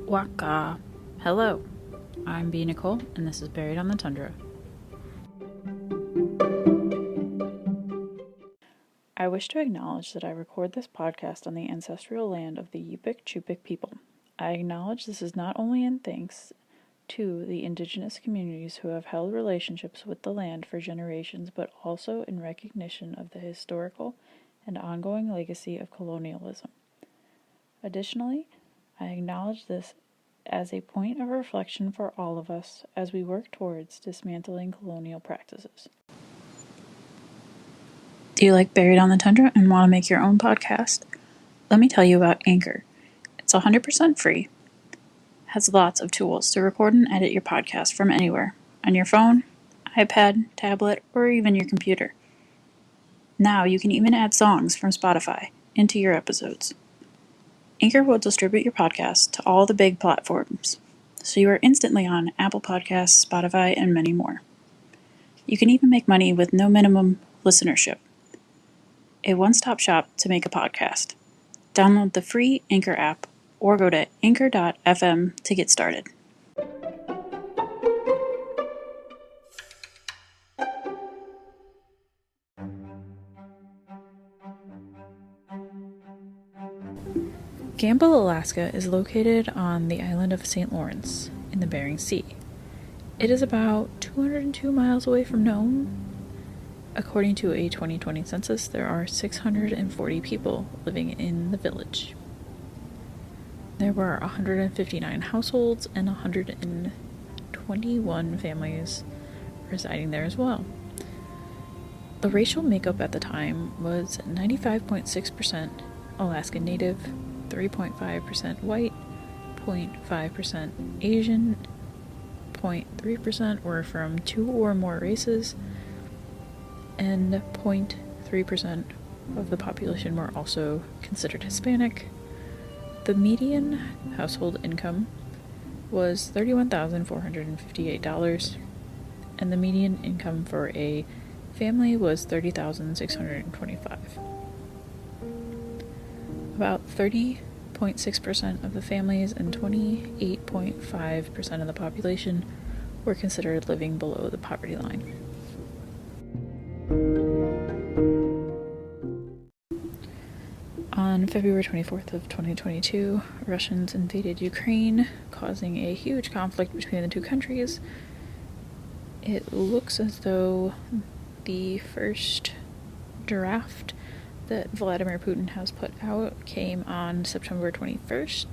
Waka. Hello, I'm B. Nicole, and this is Buried on the Tundra. I wish to acknowledge that I record this podcast on the ancestral land of the Yupik Chupik people. I acknowledge this is not only in thanks to the indigenous communities who have held relationships with the land for generations, but also in recognition of the historical and ongoing legacy of colonialism. Additionally, I acknowledge this as a point of reflection for all of us as we work towards dismantling colonial practices. Do you like Buried on the Tundra and want to make your own podcast? Let me tell you about Anchor. It's 100% free, has lots of tools to record and edit your podcast from anywhere, on your phone, iPad, tablet, or even your computer. Now you can even add songs from Spotify into your episodes. Anchor will distribute your podcast to all the big platforms, so you are instantly on Apple Podcasts, Spotify, and many more. You can even make money with no minimum listenership. A one-stop shop to make a podcast. Download the free Anchor app or go to anchor.fm to get started. Gamble, Alaska is located on the island of St. Lawrence in the Bering Sea. It is about 202 miles away from Nome. According to a 2020 census, there are 640 people living in the village. There were 159 households and 121 families residing there as well. The racial makeup at the time was 95.6% Alaskan Native, 3.5% white, 0.5% Asian, 0.3% were from two or more races, and 0.3% of the population were also considered Hispanic. The median household income was $31,458, and the median income for a family was $30,625. About 30.6% of the families and 28.5% of the population were considered living below the poverty line. On February 24th of 2022, Russians invaded Ukraine, causing a huge conflict between the two countries. It looks as though the first draft that Vladimir Putin has put out came on September 21st.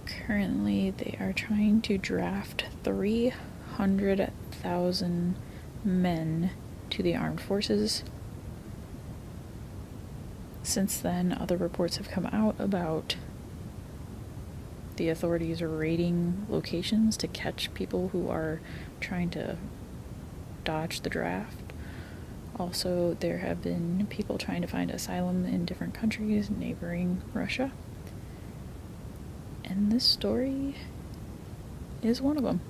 Currently, they are trying to draft 300,000 men to the armed forces. Since then, other reports have come out about the authorities raiding locations to catch people who are trying to dodge the draft. Also, there have been people trying to find asylum in different countries neighboring Russia. And this story is one of them.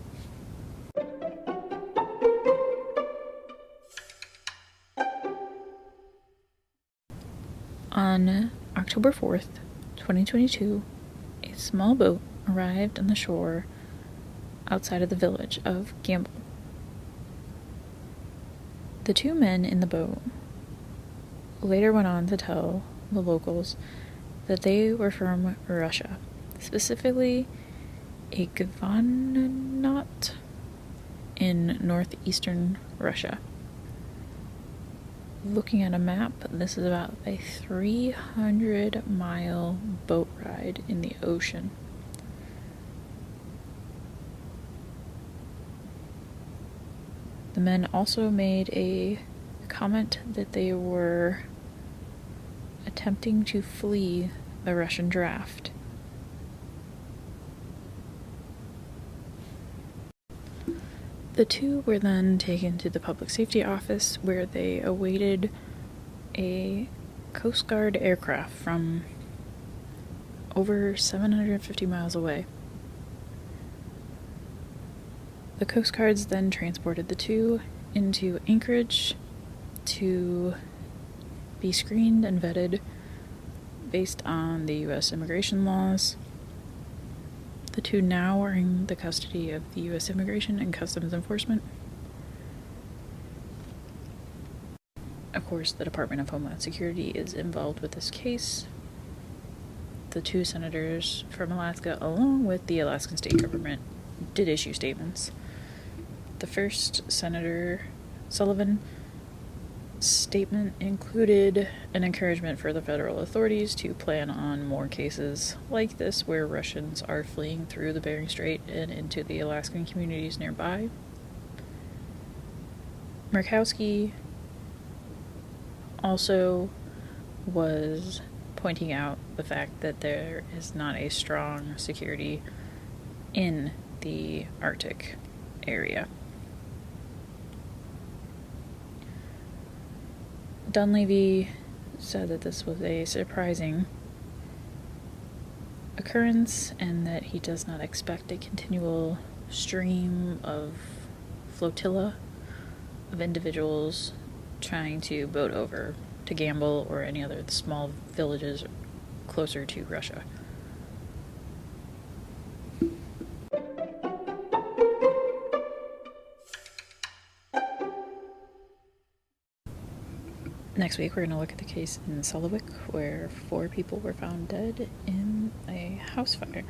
On October 4th, 2022, a small boat arrived on the shore outside of the village of Gamble. The two men in the boat later went on to tell the locals that they were from Russia, specifically a Gavanat in northeastern Russia. Looking at a map, this is about a 300-mile boat ride in the ocean. The men also made a comment that they were attempting to flee the Russian draft. The two were then taken to the public safety office where they awaited a Coast Guard aircraft from over 750 miles away. The Coast Guards then transported the two into Anchorage to be screened and vetted based on the U.S. immigration laws. The two now are in the custody of the U.S. Immigration and Customs Enforcement. Of course, the Department of Homeland Security is involved with this case. The two senators from Alaska, along with the Alaskan state government, did issue statements. The first, Senator Sullivan, statement included an encouragement for the federal authorities to plan on more cases like this where Russians are fleeing through the Bering Strait and into the Alaskan communities nearby. Murkowski also was pointing out the fact that there is not a strong security in the Arctic area. Dunleavy said that this was a surprising occurrence and that he does not expect a continual stream of flotilla of individuals trying to boat over to Gamble or any other small villages closer to Russia. Next week, we're going to look at the case in Sullivan, where 4 people were found dead in a house fire.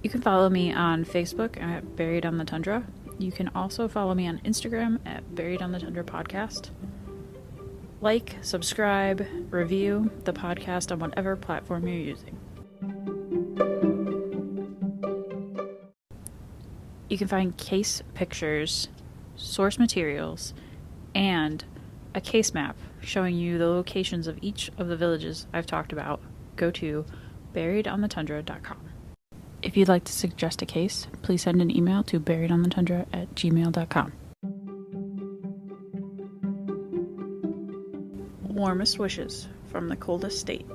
You can follow me on Facebook at Buried on the Tundra. You can also follow me on Instagram at Buried on the Tundra Podcast. Like, subscribe, review the podcast on whatever platform you're using. You can find case pictures, source materials, and a case map showing you the locations of each of the villages I've talked about. Go to buriedonthetundra.com. If you'd like to suggest a case, please send an email to buriedonthetundra@gmail.com. Warmest wishes from the coldest state.